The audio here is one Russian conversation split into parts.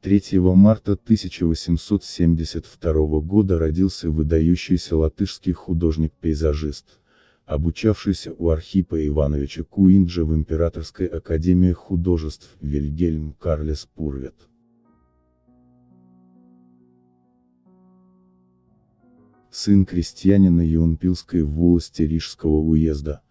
3 марта 1872 года родился выдающийся латышский художник-пейзажист, обучавшийся у Архипа Ивановича Куинджа в Императорской академии художеств Вильгельм Карлес Пурвет. Сын крестьянина Юнпилской волости Рижского уезда,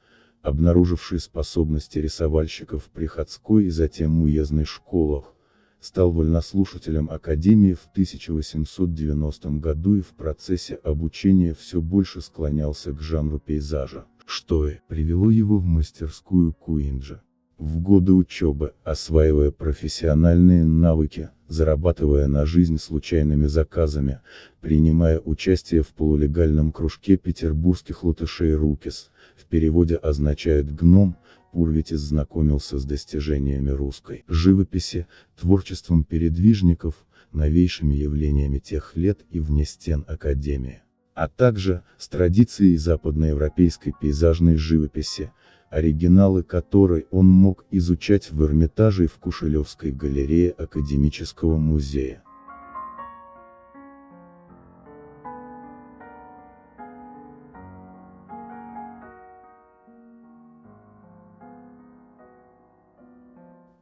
обнаруживший способности рисовальщика в приходской и затем уездной школах, стал вольнослушателем Академии в 1890 году и в процессе обучения все больше склонялся к жанру пейзажа, что и привело его в мастерскую Куинджа. В годы учебы, осваивая профессиональные навыки, зарабатывая на жизнь случайными заказами, принимая участие в полулегальном кружке петербургских латышей «Рукис», в переводе означает «гном», Пурветис знакомился с достижениями русской живописи, творчеством передвижников, новейшими явлениями тех лет и вне стен Академии, а также с традицией западноевропейской пейзажной живописи, оригиналы которой он мог изучать в Эрмитаже и в Кушелевской галерее Академического музея.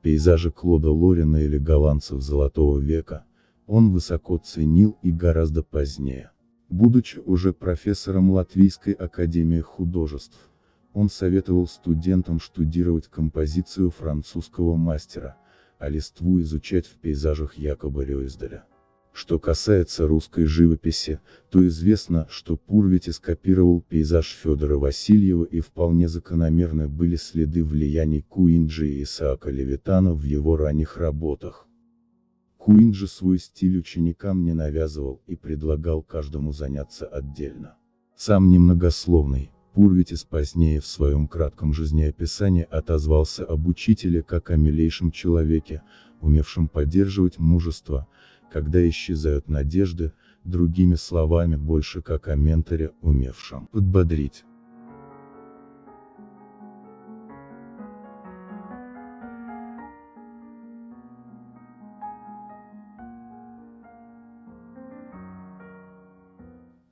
Пейзажи Клода Лорина или голландцев Золотого века он высоко ценил и гораздо позднее. Будучи уже профессором Латвийской академии художеств, он советовал студентам штудировать композицию французского мастера, а листву изучать в пейзажах Якоба Рёйздаля. Что касается русской живописи, то известно, что Пурветис копировал пейзаж Федора Васильева, и вполне закономерны были следы влияний Куинджа и Исаака Левитана в его ранних работах. Куинджа свой стиль ученикам не навязывал и предлагал каждому заняться отдельно. Сам немногословный, Пурветис позднее в своем кратком жизнеописании отозвался об учителе как о милейшем человеке, умевшем поддерживать мужество, когда исчезают надежды, другими словами, больше как о менторе, умевшем подбодрить.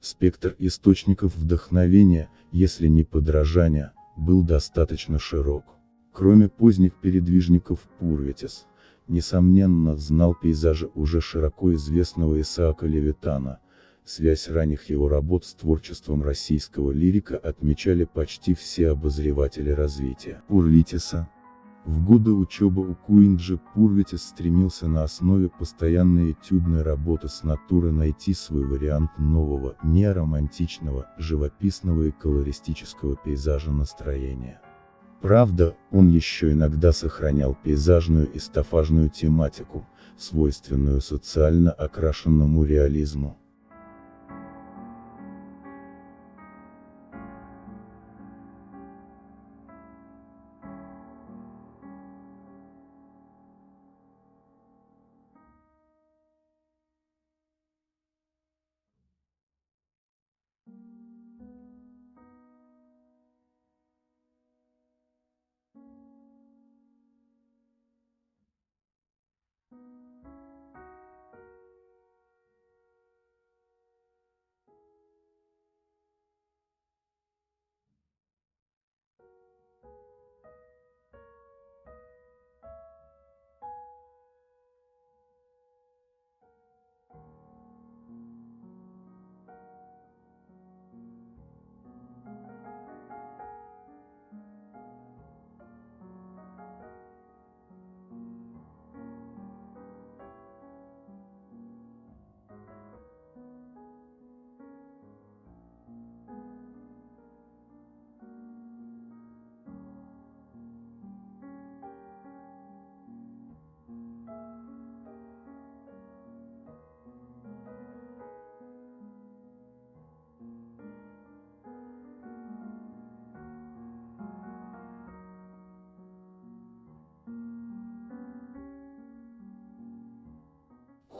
Спектр источников вдохновения, если не подражания, был достаточно широк. Кроме поздних передвижников, Пурветис, несомненно, знал пейзажи уже широко известного Исаака Левитана. Связь ранних его работ с творчеством российского лирика отмечали почти все обозреватели развития Пурветиса. В годы учебы у Куинджа Пурветис стремился на основе постоянной этюдной работы с натуры найти свой вариант нового, неоромантичного, живописного и колористического пейзажа настроения. Правда, он еще иногда сохранял пейзажную и стаффажную тематику, свойственную социально окрашенному реализму.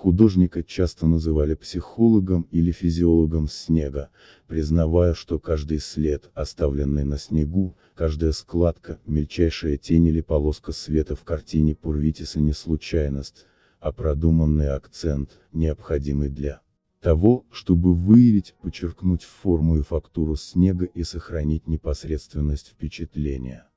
Художника часто называли психологом или физиологом снега, признавая, что каждый след, оставленный на снегу, каждая складка, мельчайшая тень или полоска света в картине Пурветиса не случайность, а продуманный акцент, необходимый для того, чтобы выявить, подчеркнуть форму и фактуру снега и сохранить непосредственность впечатления.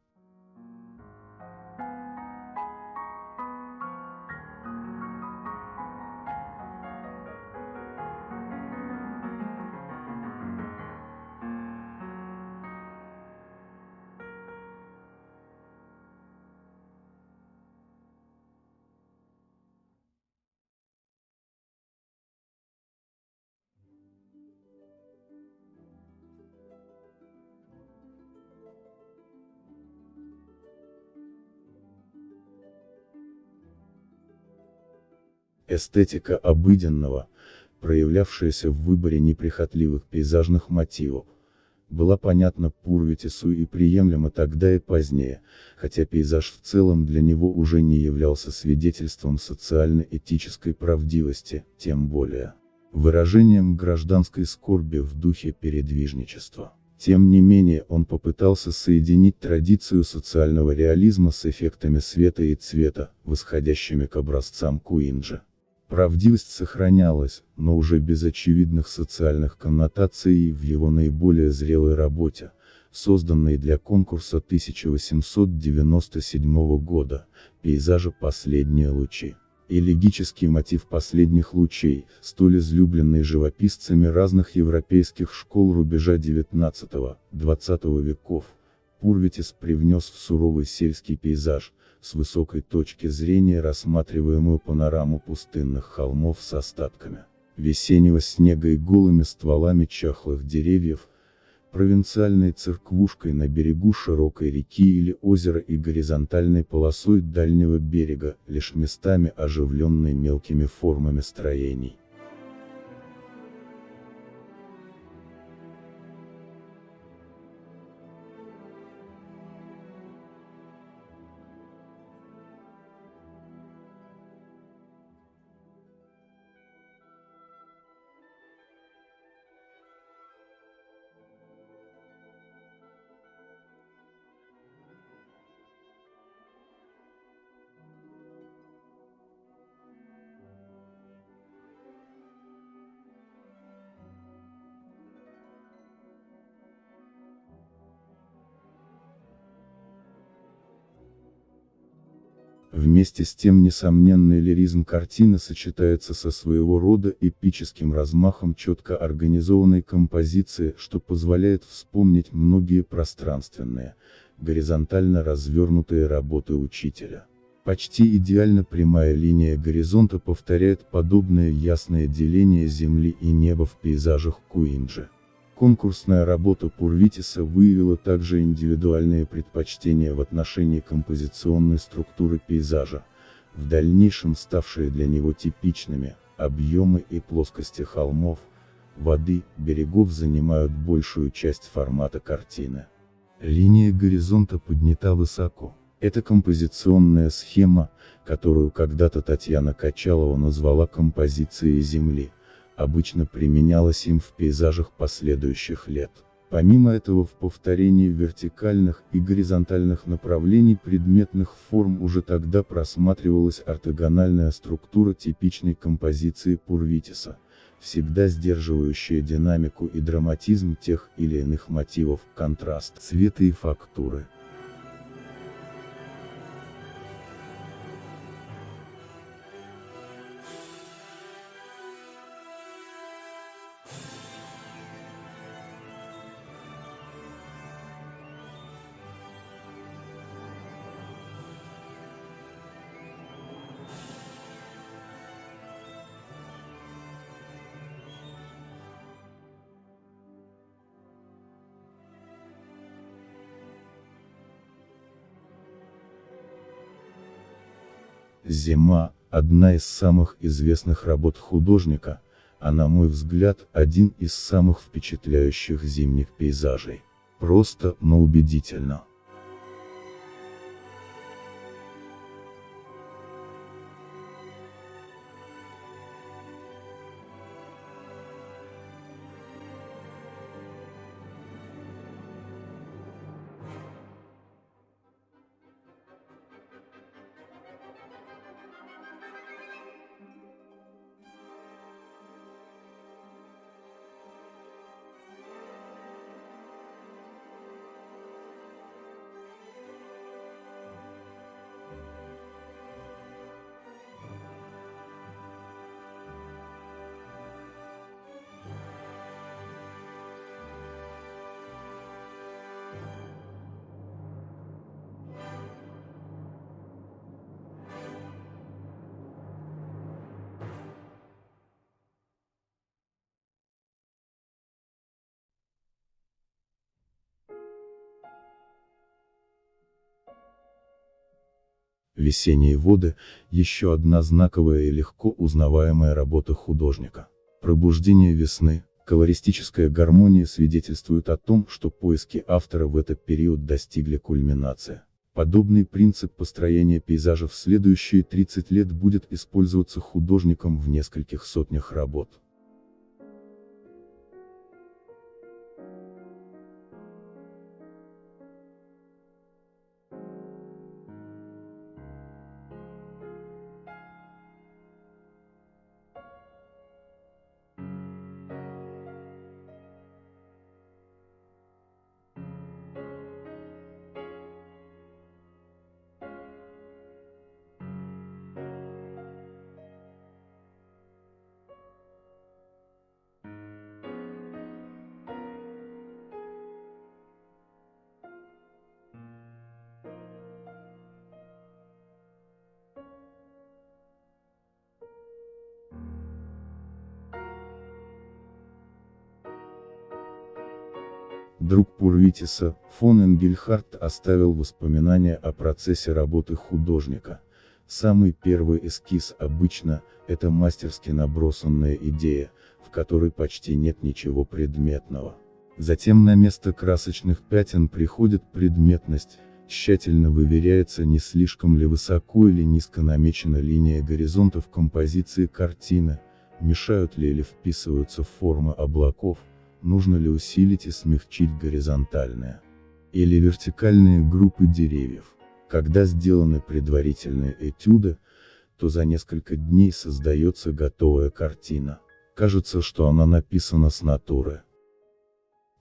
Эстетика обыденного, проявлявшаяся в выборе неприхотливых пейзажных мотивов, была понятна Пурвитису и приемлема тогда и позднее, хотя пейзаж в целом для него уже не являлся свидетельством социально-этической правдивости, тем более выражением гражданской скорби в духе передвижничества. Тем не менее он попытался соединить традицию социального реализма с эффектами света и цвета, восходящими к образцам Куинджи. Правдивость сохранялась, но уже без очевидных социальных коннотаций в его наиболее зрелой работе, созданной для конкурса 1897 года, пейзажа «Последние лучи». Элегический мотив последних лучей, столь излюбленный живописцами разных европейских школ рубежа XIX-XX веков, Пурвитис привнес в суровый сельский пейзаж, с высокой точки зрения рассматриваемую панораму пустынных холмов с остатками весеннего снега и голыми стволами чахлых деревьев, провинциальной церквушкой на берегу широкой реки или озера и горизонтальной полосой дальнего берега, лишь местами оживленной мелкими формами строений. Вместе с тем несомненный лиризм картины сочетается со своего рода эпическим размахом четко организованной композиции, что позволяет вспомнить многие пространственные, горизонтально развернутые работы учителя. Почти идеально прямая линия горизонта повторяет подобное ясное деление земли и неба в пейзажах Куинджи. Конкурсная работа Пурвитиса выявила также индивидуальные предпочтения в отношении композиционной структуры пейзажа, в дальнейшем ставшие для него типичными. Объемы и плоскости холмов, воды, берегов занимают большую часть формата картины. Линия горизонта поднята высоко. Это композиционная схема, которую когда-то Татьяна Качалова назвала композицией Земли, обычно применялась им в пейзажах последующих лет. Помимо этого в повторении вертикальных и горизонтальных направлений предметных форм уже тогда просматривалась ортогональная структура типичной композиции Пурвитиса, всегда сдерживающая динамику и драматизм тех или иных мотивов, контраст цвета и фактуры. «Зима» – одна из самых известных работ художника, а на мой взгляд, один из самых впечатляющих зимних пейзажей. Просто, но убедительно. «Весенние воды» – еще одна знаковая и легко узнаваемая работа художника. Пробуждение весны, колористическая гармония свидетельствуют о том, что поиски автора в этот период достигли кульминации. Подобный принцип построения пейзажа в следующие 30 лет будет использоваться художником в нескольких сотнях работ. Друг Пурвитиса, фон Энгельхарт, оставил воспоминания о процессе работы художника. Самый первый эскиз обычно – это мастерски набросанная идея, в которой почти нет ничего предметного. Затем на место красочных пятен приходит предметность, тщательно выверяется, не слишком ли высоко или низко намечена линия горизонта в композиции картины, мешают ли или вписываются формы облаков, нужно ли усилить и смягчить горизонтальные или вертикальные группы деревьев. Когда сделаны предварительные этюды, то за несколько дней создается готовая картина. Кажется, что она написана с натуры.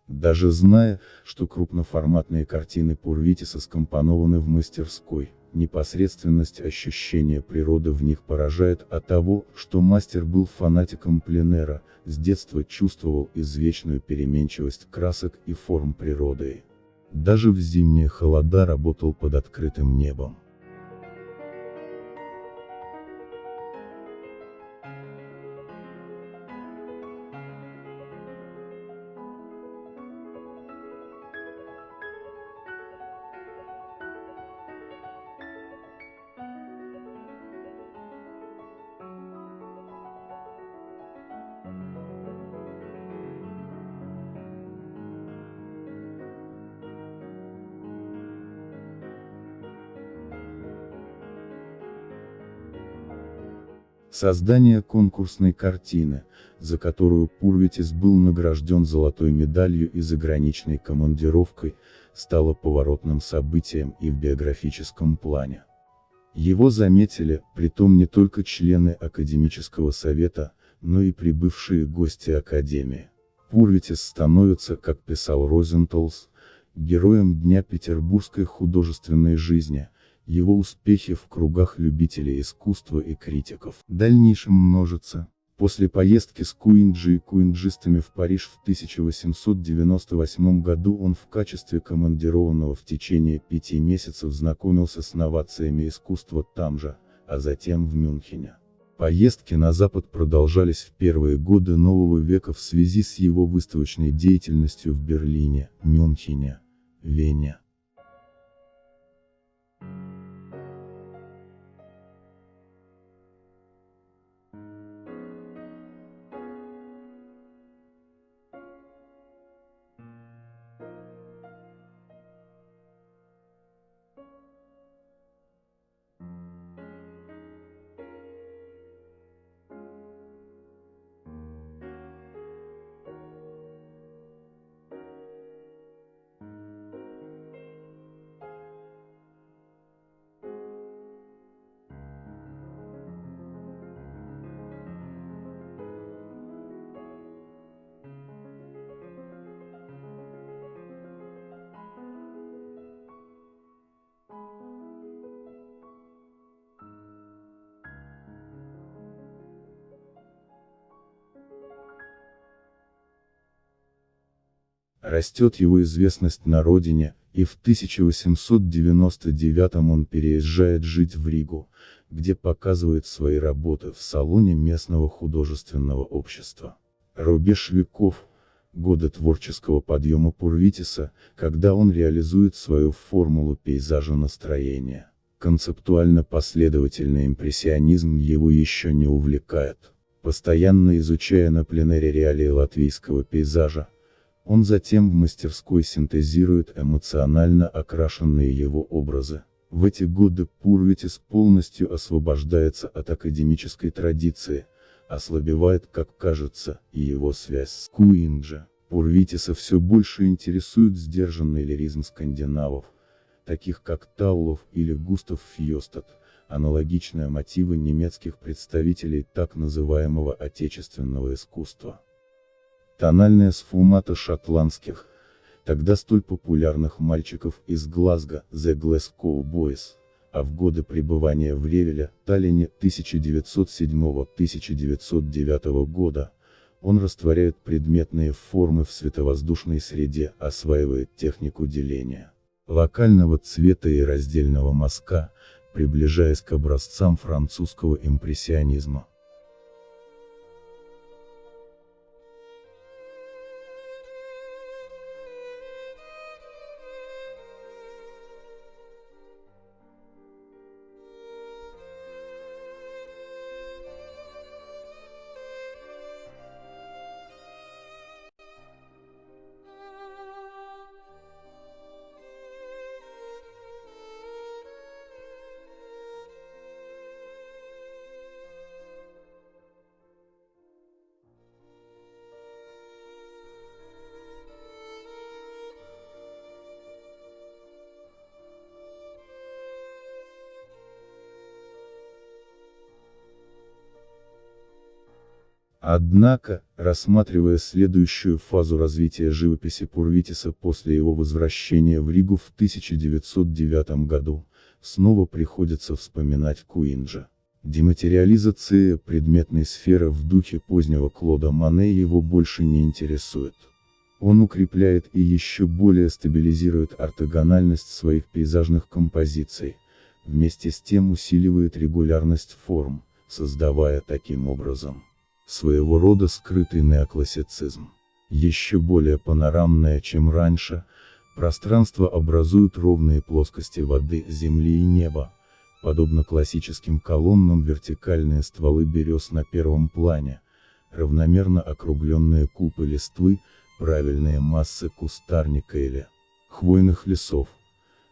Даже зная, что крупноформатные картины Пурвитиса скомпонованы в мастерской, непосредственность ощущения природы в них поражает от того, что мастер был фанатиком пленэра, с детства чувствовал извечную переменчивость красок и форм природы. Даже в зимние холода работал под открытым небом. Создание конкурсной картины, за которую Пурвитис был награжден золотой медалью и заграничной командировкой, стало поворотным событием и в биографическом плане. Его заметили, притом не только члены академического совета, но и прибывшие гости академии. Пурвитис становится, как писал Розенталс, героем Дня петербургской художественной жизни. Его успехи в кругах любителей искусства и критиков в дальнейшем множатся. После поездки с Куинджи и куинджистами в Париж в 1898 году он в качестве командированного в течение 5 месяцев знакомился с новациями искусства там же, а затем в Мюнхене. Поездки на Запад продолжались в первые годы нового века в связи с его выставочной деятельностью в Берлине, Мюнхене, Вене. Растет его известность на родине, и в 1899 он переезжает жить в Ригу, где показывает свои работы в салоне местного художественного общества. Рубеж веков, годы творческого подъема Пурвитиса, когда он реализует свою формулу пейзажа настроения. Концептуально последовательный импрессионизм его еще не увлекает. Постоянно изучая на пленэре реалии латвийского пейзажа, он затем в мастерской синтезирует эмоционально окрашенные его образы. В эти годы Пурвитис полностью освобождается от академической традиции, ослабевает, как кажется, и его связь с Куинджи. Пурвитиса все больше интересует сдержанный лиризм скандинавов, таких как Таулов или Густав Фьёстад, аналогичные мотивы немецких представителей так называемого отечественного искусства. Тональная сфумата шотландских, тогда столь популярных мальчиков из Глазго, The Glasgow Boys, а в годы пребывания в Ревеле, Таллине 1907-1909 года, он растворяет предметные формы в световоздушной среде, осваивает технику деления локального цвета и раздельного мазка, приближаясь к образцам французского импрессионизма. Однако, рассматривая следующую фазу развития живописи Пурвитиса после его возвращения в Ригу в 1909 году, снова приходится вспоминать Куинджа. Дематериализация предметной сферы в духе позднего Клода Моне его больше не интересует. Он укрепляет и еще более стабилизирует ортогональность своих пейзажных композиций, вместе с тем усиливает регулярность форм, создавая таким образом своего рода скрытый неоклассицизм. Еще более панорамное, чем раньше, пространство образуют ровные плоскости воды, земли и неба, подобно классическим колоннам вертикальные стволы берез на первом плане, равномерно округленные купы листвы, правильные массы кустарника или хвойных лесов.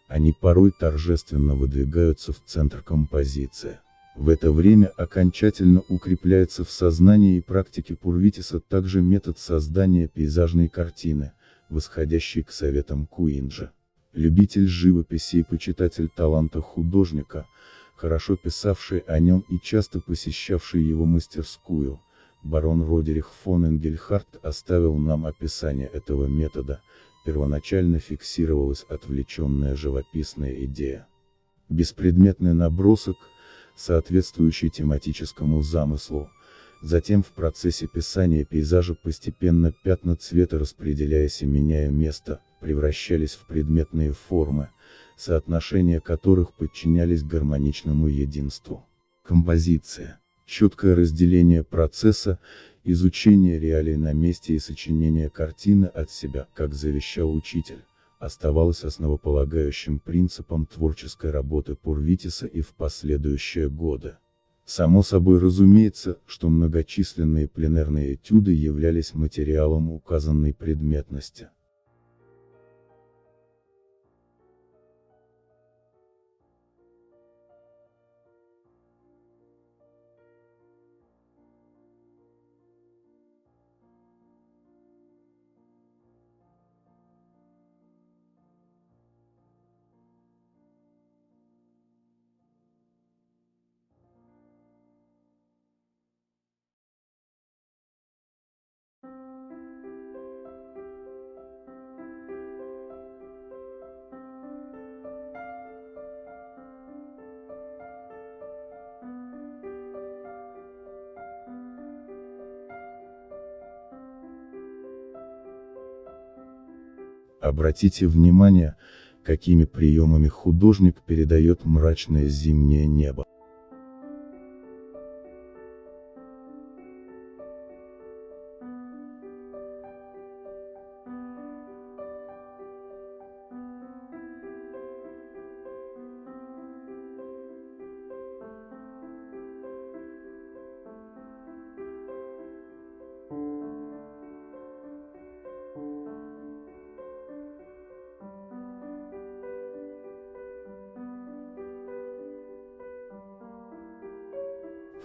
Они порой торжественно выдвигаются в центр композиции. В это время окончательно укрепляется в сознании и практике Пурвитиса также метод создания пейзажной картины, восходящий к советам Куинджа. Любитель живописи и почитатель таланта художника, хорошо писавший о нем и часто посещавший его мастерскую, барон Родерих фон Энгельхарт оставил нам описание этого метода. Первоначально фиксировалась отвлеченная живописная идея. Беспредметный набросок, соответствующий тематическому замыслу. Затем в процессе писания пейзажа постепенно пятна цвета, распределяясь и меняя место, превращались в предметные формы, соотношения которых подчинялись гармоничному единству. Композиция, четкое разделение процесса, изучение реалий на месте и сочинение картины от себя, как завещал учитель, оставалось основополагающим принципом творческой работы Пурвитиса и в последующие годы. Само собой разумеется, что многочисленные пленэрные этюды являлись материалом указанной предметности. Обратите внимание, какими приемами художник передает мрачное зимнее небо.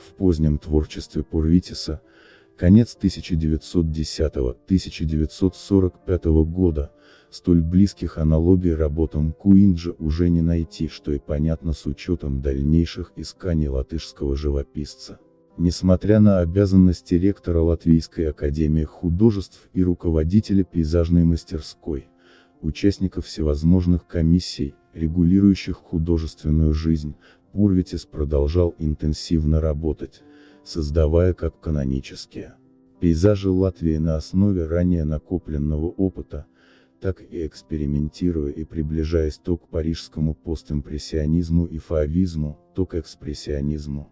в позднем творчестве Пурвитиса, конец 1910-1945 года, столь близких аналогий работам Куинджа уже не найти, что и понятно с учетом дальнейших исканий латышского живописца. Несмотря на обязанности ректора Латвийской академии художеств и руководителя пейзажной мастерской, участников всевозможных комиссий, регулирующих художественную жизнь, Пурвитис продолжал интенсивно работать, создавая как канонические пейзажи Латвии на основе ранее накопленного опыта, так и экспериментируя и приближаясь то к парижскому постимпрессионизму и фаовизму, то к экспрессионизму.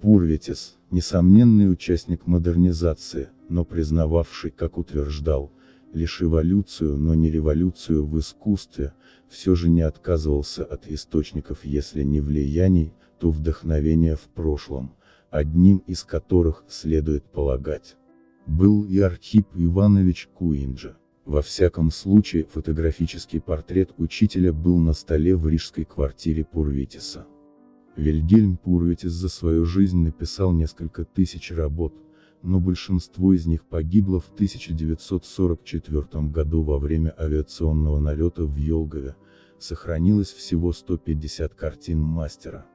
Пурвитис, несомненный участник модернизации, но признававший, как утверждал, лишь эволюцию, но не революцию в искусстве, все же не отказывался от источников, если не влияний, то вдохновения в прошлом, одним из которых, следует полагать, был и Архип Иванович Куинджа. Во всяком случае, фотографический портрет учителя был на столе в рижской квартире Пурвитиса. Вильгельм Пурвитис за свою жизнь написал несколько тысяч работ, но большинство из них погибло в 1944 году во время авиационного налета в Елгове, сохранилось всего 150 картин мастера.